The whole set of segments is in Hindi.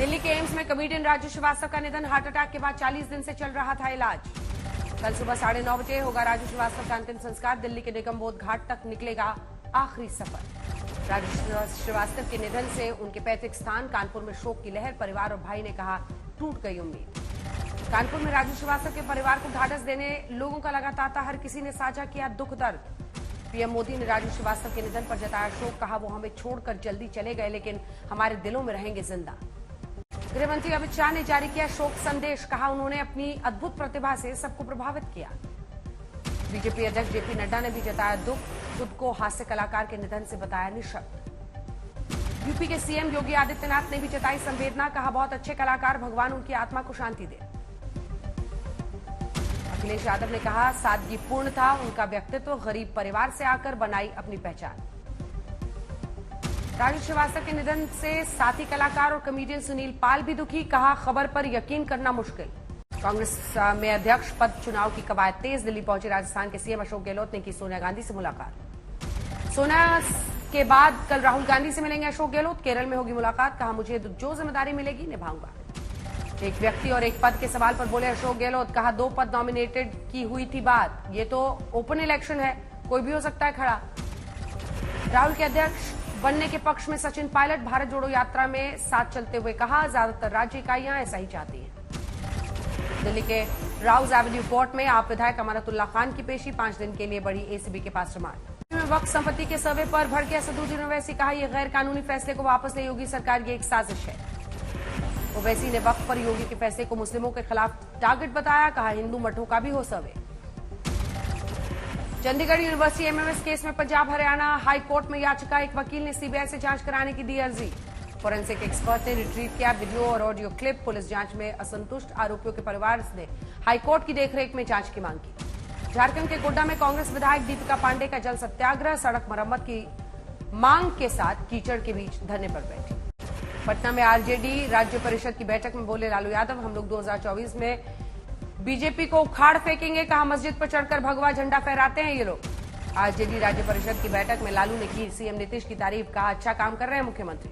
दिल्ली के एम्स में कॉमेडियन राजू श्रीवास्तव का निधन। हार्ट अटैक के बाद 40 दिन से चल रहा था इलाज। कल सुबह 9:30 बजे होगा राजू श्रीवास्तव का अंतिम संस्कार। दिल्ली के निगम बोध घाट तक निकलेगा आखिरी सफर। राजू श्रीवास्तव के निधन से उनके पैतृक स्थान कानपुर में शोक की लहर। परिवार और भाई ने कहा, टूट गई उम्मीद। कानपुर में राजू श्रीवास्तव के परिवार को ढाढ़स देने लोगों का लगातार था। हर किसी ने साझा किया दुख दर्द। पीएम मोदी ने राजू श्रीवास्तव के निधन पर जताया शोक। कहा, वो हमें छोड़कर जल्दी चले गए, लेकिन हमारे दिलों में रहेंगे जिंदा। गृह मंत्री अमित शाह ने जारी किया शोक संदेश। कहा, उन्होंने अपनी अद्भुत प्रतिभा से सबको प्रभावित किया। बीजेपी अध्यक्ष जेपी नड्डा ने भी जताया दुख। खुद को हास्य कलाकार के निधन से बताया निःशब्द। यूपी के सीएम योगी आदित्यनाथ ने भी जताई संवेदना। कहा, बहुत अच्छे कलाकार, भगवान उनकी आत्मा को शांति दे। अखिलेश यादव ने कहा, सादगीपूर्ण था उनका व्यक्तित्व, गरीब परिवार से आकर बनाई अपनी पहचान। राजू श्रीवास्तव के निधन से साथी कलाकार और कॉमेडियन सुनील पाल भी दुखी। कहा, खबर पर यकीन करना मुश्किल। कांग्रेस में अध्यक्ष पद चुनाव की कवायद तेज। दिल्ली पहुंचे राजस्थान के सीएम अशोक गहलोत ने की सोनिया गांधी से मुलाकात। सोनिया के बाद कल राहुल गांधी से मिलेंगे अशोक गहलोत। केरल में होगी मुलाकात। कहा, मुझे जो जिम्मेदारी मिलेगी निभाऊंगा। एक व्यक्ति और एक पद के सवाल पर बोले अशोक गहलोत। कहा, 2 पद नॉमिनेटेड की हुई थी बात। ये तो ओपन इलेक्शन है, कोई भी हो सकता है खड़ा। राहुल के अध्यक्ष बनने के पक्ष में सचिन पायलट। भारत जोड़ो यात्रा में साथ चलते हुए कहा, ज्यादातर राज्य इकाइयां ऐसा ही चाहती हैं। दिल्ली के राउज एवेन्यू कोर्ट में आप विधायक अमानतुल्लाह खान की पेशी। 5 दिन के लिए बढ़ी एसीबी के पास रिमांड। वक्फ संपत्ति के सर्वे पर भड़के असदुद्दीन ओवैसी। कहा, यह गैर कानूनी फैसले को वापस ले योगी सरकार की एक साजिश है। ओवैसी ने वक्फ पर योगी के फैसले को मुस्लिमों के खिलाफ टारगेट बताया। कहा, हिंदू मठों का भी हो सर्वे। चंडीगढ़ यूनिवर्सिटी एमएमएस केस में पंजाब हरियाणा हाई कोर्ट में याचिका। एक वकील ने सीबीआई से जांच कराने की दी अर्जी। फोरेंसिक एक्सपर्ट ने रिट्रीव किया वीडियो और ऑडियो क्लिप। पुलिस जांच में असंतुष्ट आरोपियों के परिवार ने हाईकोर्ट की देखरेख में जांच की मांग की। झारखंड के गोड्डा में कांग्रेस विधायक दीपिका पांडे का जल सत्याग्रह। सड़क मरम्मत की मांग के साथ कीचड़ के बीच धरने पर बैठी। पटना में आरजेडी राज्य परिषद की बैठक में बोले लालू यादव, हम लोग 2024 में बीजेपी को उखाड़ फेंकेंगे। कहा, मस्जिद पर चढ़कर भगवा झंडा फहराते हैं ये लोग। आरजेडी राज्य परिषद की बैठक में लालू ने की सीएम नीतीश की तारीफ। कहा, अच्छा काम कर रहे हैं मुख्यमंत्री।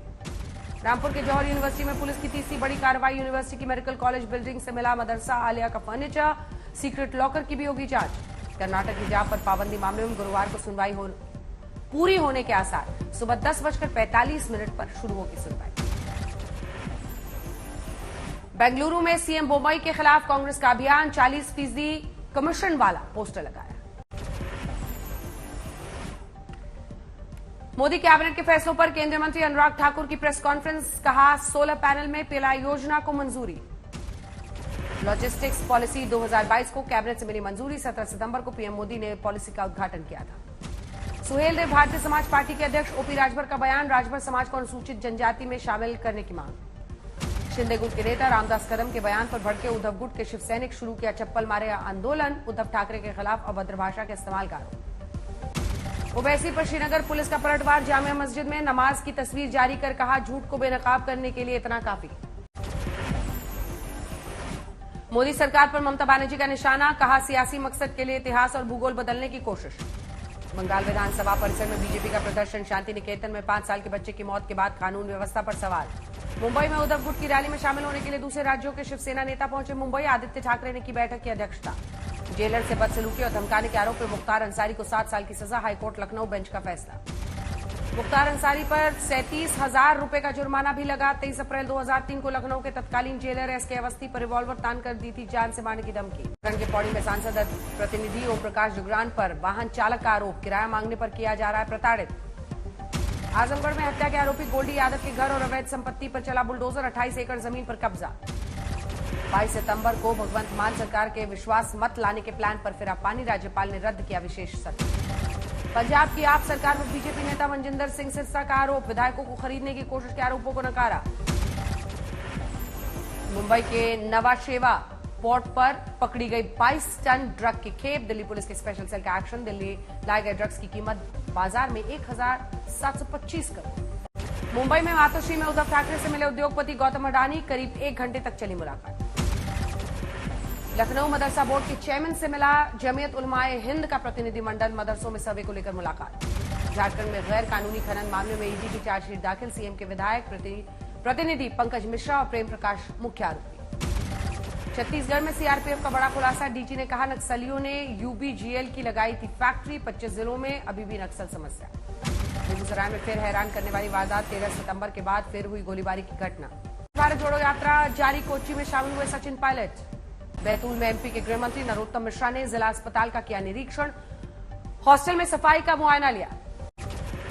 रामपुर के जौहर यूनिवर्सिटी में पुलिस की तीसरी बड़ी कार्रवाई। यूनिवर्सिटी की मेडिकल कॉलेज बिल्डिंग से मिला मदरसा आलिया का फर्नीचर। सीक्रेट लॉकर की भी होगी जांच। कर्नाटक हिजाब पर पाबंदी मामले में गुरुवार को सुनवाई पूरी होने के आसार। सुबह 10:45 पर शुरू होगी सुनवाई। बेंगलुरु में सीएम बोम्मई के खिलाफ कांग्रेस का अभियान। 40% कमीशन वाला पोस्टर लगाया। मोदी कैबिनेट के फैसलों पर केंद्रीय मंत्री अनुराग ठाकुर की प्रेस कॉन्फ्रेंस। कहा, सोलर पैनल में पीएलआई योजना को मंजूरी। लॉजिस्टिक्स पॉलिसी 2022 को कैबिनेट से मिली मंजूरी। 17 सितंबर को पीएम मोदी ने पॉलिसी का उद्घाटन किया था। सुहेल देव भारतीय समाज पार्टी के अध्यक्ष ओपी राजभर का बयान। राजभर समाज को अनुसूचित जनजाति में शामिल करने की मांग। शिंदे गुट के नेता रामदास कदम के बयान पर भड़के उद्धव गुट के शिव सैनिक। शुरू किया चप्पल मारे आंदोलन। उद्धव ठाकरे के खिलाफ अभद्र भाषा के इस्तेमाल का आरोप। ओवैसी पर श्रीनगर पुलिस का पलटवार। जामिया मस्जिद में नमाज की तस्वीर जारी कर कहा, झूठ को बेनकाब करने के लिए इतना काफी। मोदी सरकार पर ममता बनर्जी का निशाना। कहा, सियासी मकसद के लिए इतिहास और भूगोल बदलने की कोशिश। बंगाल विधानसभा परिसर में बीजेपी का प्रदर्शन। शांति निकेतन में 5 साल के बच्चे की मौत के बाद कानून व्यवस्था पर सवाल। मुंबई में उद्धव गुट की रैली में शामिल होने के लिए दूसरे राज्यों के शिवसेना नेता पहुंचे मुंबई। आदित्य ठाकरे ने की बैठक की अध्यक्षता। जेलर से बदसलूकी और धमकाने के आरोप में मुख्तार अंसारी को 7 साल की सजा। हाईकोर्ट लखनऊ बेंच का फैसला। मुख्तार अंसारी पर 37,000 रुपए का जुर्माना भी लगा। 23 अप्रैल 2003 को लखनऊ के तत्कालीन जेलर एसके अवस्थी पर रिवॉल्वर तान कर दी थी जान से मारने की धमकी। उत्तराखंड के पौड़ी में सांसद प्रतिनिधि ओम प्रकाश जुगरान पर वाहन चालक का आरोप। किराया मांगने पर किया जा रहा है प्रताड़ित। आजमगढ़ में हत्या के आरोपी गोल्डी यादव के घर और अवैध संपत्ति पर चला बुलडोजर। 28 एकड़ जमीन पर कब्जा। 22 सितंबर को भगवंत मान सरकार के विश्वास मत लाने के प्लान पर फिरा पानी। राज्यपाल ने रद्द किया विशेष सत्र। पंजाब की आप सरकार पर बीजेपी नेता मनजिंदर सिंह सिरसा का आरोप। विधायकों को खरीदने की कोशिश के आरोपों को नकारा। मुंबई के नवाशेवा पोर्ट पर पकड़ी गई 22 टन ड्रग की खेप। दिल्ली पुलिस के स्पेशल सेल का एक्शन। दिल्ली लाए गए ड्रग्स की कीमत बाजार में 1,725 करोड़। मुंबई में मातोश्री में उद्धव ठाकरे से मिले उद्योगपति गौतम अडानी। करीब 1 घंटे तक चली मुलाकात। लखनऊ मदरसा बोर्ड के चेयरमैन से मिला जमीयत उलमाए हिंद का प्रतिनिधिमंडल। मदरसों में सर्वे को लेकर मुलाकात। झारखंड में गैर कानूनी खनन मामले में ईडी की चार्जशीट दाखिल। सीएम के विधायक प्रतिनिधि पंकज मिश्रा और प्रेम प्रकाश मुख्य आरोपी। छत्तीसगढ़ में सीआरपीएफ का बड़ा खुलासा। डीजी ने कहा नक्सलियों ने यूबीजीएल की लगाई थी फैक्ट्री। 25 जिलों में अभी भी नक्सल समस्या। बेगूसराय में फिर हैरान करने वाली वारदात। 13 सितंबर के बाद फिर हुई गोलीबारी की घटना। भारत जोड़ो यात्रा जारी। कोच्चि में शामिल हुए सचिन पायलट। बैतूल में एमपी के गृह मंत्री नरोत्तम मिश्रा ने जिला अस्पताल का किया निरीक्षण। हॉस्टल में सफाई का मुआयना लिया।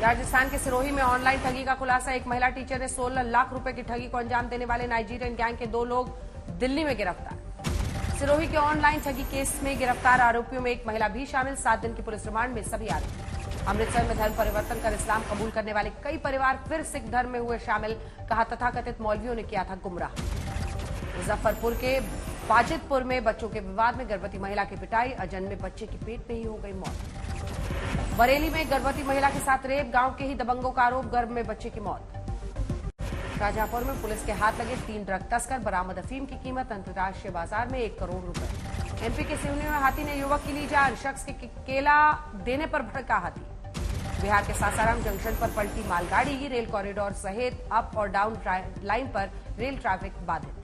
राजस्थान के सिरोही में ऑनलाइन ठगी का खुलासा। एक महिला टीचर ने 16 लाख रुपए की ठगी को अंजाम देने वाले नाइजीरियन गैंग के 2 लोग दिल्ली में गिरफ्तार। सिरोही के ऑनलाइन ठगी केस में गिरफ्तार आरोपियों में एक महिला भी शामिल। 7 दिन की पुलिस रिमांड में सभी आरोपी। अमृतसर में धर्म परिवर्तन कर इस्लाम कबूल करने वाले कई परिवार फिर सिख धर्म में हुए शामिल। कहा तथाकथित मौलवियों ने किया था गुमराह। मुजफ्फरपुर के बाजितपुर में बच्चों के विवाद में गर्भवती महिला की पिटाई। अजन्मे बच्चे की पेट में ही हो गई मौत। बरेली में गर्भवती महिला के साथ रेप। गांव के ही दबंगों का आरोप। गर्भ में बच्चे की मौत। शाहजहांपुर में पुलिस के हाथ लगे 3 ड्रग तस्कर। बरामद अफीम की कीमत अंतर्राष्ट्रीय बाजार में 1 करोड़ रुपए। एमपी के सिवनी में हाथी ने युवक की ली जान। शख्स के केला देने पर भड़का हाथी। बिहार के सासाराम जंक्शन पर पलटी मालगाड़ी। रेल कॉरिडोर सहित अप और डाउन लाइन पर रेल ट्रैफिक बाधित।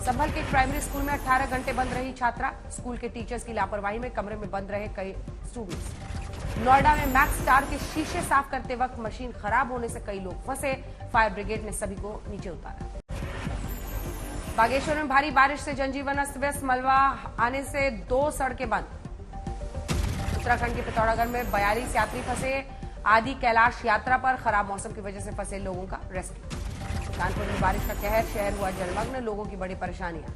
संभल के एक प्राइमरी स्कूल में 18 घंटे बंद रही छात्रा। स्कूल के टीचर्स की लापरवाही में कमरे में बंद रहे कई स्टूडेंट्स। नोएडा में मैक्स स्टार के शीशे साफ करते वक्त मशीन खराब होने से कई लोग फंसे। फायर ब्रिगेड ने सभी को नीचे उतारा। बागेश्वर में भारी बारिश से जनजीवन अस्त व्यस्त। मलबा आने से 2 सड़कें बंद। उत्तराखंड के पिथौरागढ़ में 42 यात्री फंसे। आदि कैलाश यात्रा पर खराब मौसम की वजह से फंसे लोगों का रेस्क्यू। कानपुर में बारिश का कहर। शहर हुआ जलमग्न। लोगों की बड़ी परेशानियां।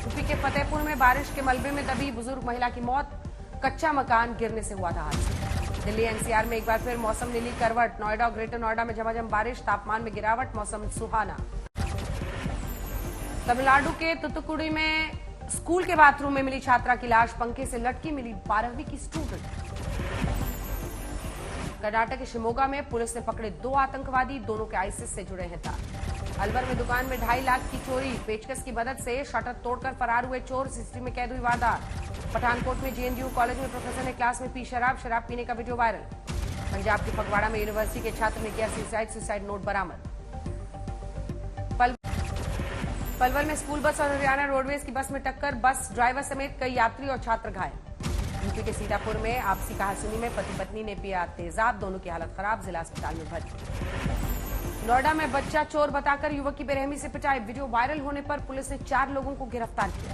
यूपी के फतेहपुर में बारिश के मलबे में दबी बुजुर्ग महिला की मौत। कच्चा मकान गिरने से हुआ था हादसा। दिल्ली एनसीआर में एक बार फिर मौसम ने ली करवट। नोएडा और ग्रेटर नोएडा में झमाझम बारिश। तापमान में गिरावट। मौसम सुहाना। तमिलनाडु के तुतुकुड़ी में स्कूल के बाथरूम में मिली छात्रा की लाश। पंखे से लटकी मिली 12वीं की स्टूडेंट। कर्नाटक के शिमोगा में पुलिस ने पकड़े 2 आतंकवादी। दोनों के आईसिस से जुड़े हैं तार। अलवर में दुकान में 2.5 लाख की चोरी। पेचकस की मदद से शटर तोड़कर फरार हुए चोर। सीसीटीवी में कैद हुई वारदात। पठानकोट में जेएनयू कॉलेज में प्रोफेसर ने क्लास में पी शराब पीने का वीडियो वायरल। पंजाब के फगवाड़ा में यूनिवर्सिटी के छात्र ने किया सुसाइड नोट बरामद। पलवल में स्कूल बस और हरियाणा रोडवेज की बस में टक्कर। बस ड्राइवर समेत कई यात्री और छात्र घायल। यूपी के सीतापुर में आपसी कहासुनी में पति पत्नी ने पिया तेजाब। दोनों की हालत खराब। जिला अस्पताल में भर्ती। नोएडा में बच्चा चोर बताकर युवक की बेरहमी से पिटाई। वीडियो वायरल होने पर पुलिस ने 4 लोगों को गिरफ्तार किया।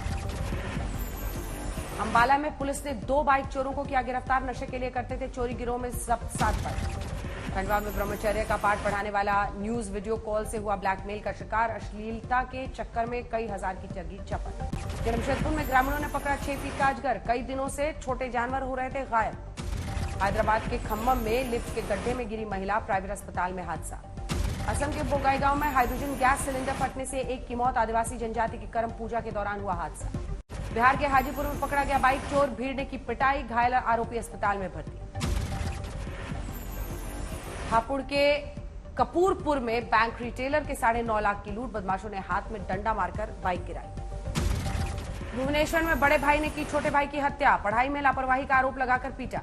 अंबाला में पुलिस ने 2 बाइक चोरों को किया गिरफ्तार। नशे के लिए करते थे चोरी। गिरोह में 7 पर। खंडवा में ब्रह्मचर्य का पाठ पढ़ाने वाला न्यूज वीडियो कॉल से हुआ ब्लैकमेल का शिकार। अश्लीलता के चक्कर में कई हजार की जगी चपत। जमशेदपुर में ग्रामीणों ने पकड़ा 6 फीट का अजगर। कई दिनों से छोटे जानवर हो रहे थे गायब। हैदराबाद के खम्मम में लिफ्ट के गड्ढे में गिरी महिला। प्राइवेट अस्पताल में हादसा। असम के बोगाई गांव में हाइड्रोजन गैस सिलेंडर फटने से एक की मौत। आदिवासी जनजाति की कर्म पूजा के दौरान हुआ हादसा। बिहार के हाजीपुर में पकड़ा गया बाइक चोर। भीड़ ने की पिटाई। घायल आरोपी अस्पताल में भर्ती। हापुड़ के कपूरपुर में बैंक रिटेलर के 9.5 लाख की लूट। बदमाशों ने हाथ में डंडा मारकर बाइक गिराई। भुवनेश्वर में बड़े भाई ने की छोटे भाई की हत्या। पढ़ाई में लापरवाही का आरोप लगाकर पीटा।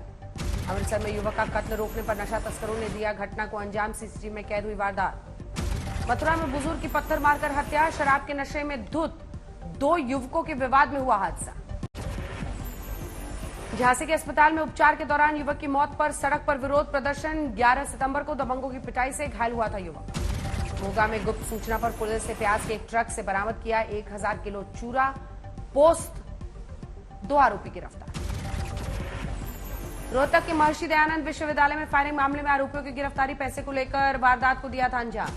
अमृतसर में युवक का कत्ल रोकने पर नशा तस्करों ने दिया घटना को अंजाम। सीसीटीवी में कैद हुई वारदात। मथुरा में बुजुर्ग की पत्थर मारकर हत्या। शराब के नशे में धुत 2 युवकों के विवाद में हुआ हादसा। झांसी के अस्पताल में उपचार के दौरान युवक की मौत पर सड़क पर विरोध प्रदर्शन। 11 सितंबर को दबंगों की पिटाई से घायल हुआ था युवक। मोगा में गुप्त सूचना पर पुलिस ने प्याज के एक ट्रक से बरामद किया 1000 किलो चूरा। पोस्ट 2 आरोपी गिरफ्तार। रोहतक के महर्षि दयानंद विश्वविद्यालय में फायरिंग मामले में आरोपियों की गिरफ्तारी। पैसे को लेकर वारदात को दिया था अंजाम।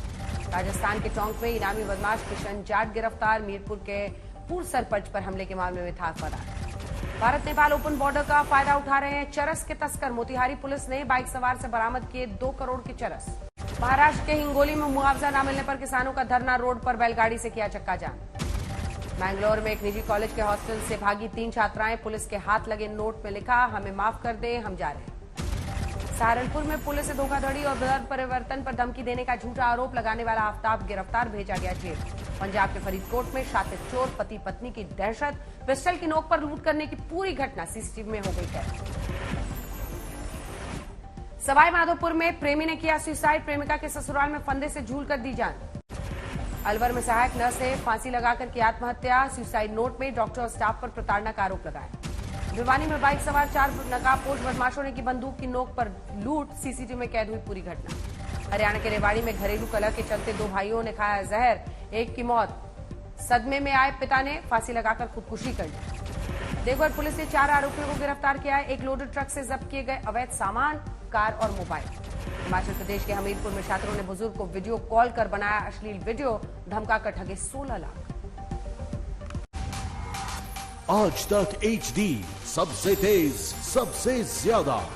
राजस्थान के टोंक में इनामी बदमाश किशन जाट गिरफ्तार। मीरपुर के पूर्व सरपंच पर हमले के मामले में था फरार। भारत नेपाल ओपन बॉर्डर का फायदा उठा रहे हैं चरस के तस्कर। मोतिहारी पुलिस ने बाइक सवार से बरामद किए 2 करोड़ के चरस। महाराष्ट्र के हिंगोली में मुआवजा न मिलने पर किसानों का धरना। रोड पर बैलगाड़ी से किया चक्का जाम। मैंगलोर में एक निजी कॉलेज के हॉस्टल से भागी 3 छात्राएं। पुलिस के हाथ लगे नोट में लिखा, हमें माफ कर दे, हम जा रहे हैं। सहारनपुर में पुलिस से धोखाधड़ी और धर्म परिवर्तन पर धमकी देने का झूठा आरोप लगाने वाला आफ्ताब गिरफ्तार, भेजा गया जेल। पंजाब के फरीदकोट में शातिर चोर, पति पत्नी की दहशत, पिस्टल की नोक पर लूट करने की पूरी घटना सीसीटीवी में हो गई कैद। सवाई माधोपुर में प्रेमी ने किया सुसाइड, प्रेमिका के ससुराल में फंदे से झूलकर दी जान। अलवर में सहायक नर्स से फांसी लगाकर की आत्महत्या। सुसाइड नोट में डॉक्टर और स्टाफ पर प्रताड़ना का आरोप लगाया। भिवानी में बाइक सवार 4 नकाबपोश बदमाशों ने की बंदूक की नोक पर लूट। सीसीटीवी में कैद हुई पूरी घटना। हरियाणा के रेवाड़ी में घरेलू कलह के चलते 2 भाइयों ने खाया जहर, एक की मौत। सदमे में आए पिता ने फांसी लगाकर खुदकुशी कर ली। देवघर पुलिस ने 4 आरोपियों को गिरफ्तार किया है। एक लोडेड ट्रक से जब्त किए गए अवैध सामान, कार और मोबाइल। हिमाचल प्रदेश के हमीरपुर में छात्रों ने बुजुर्ग को वीडियो कॉल कर बनाया अश्लील वीडियो, धमकाकर ठगे 16 लाख। आज तक HD सबसे तेज सबसे ज्यादा।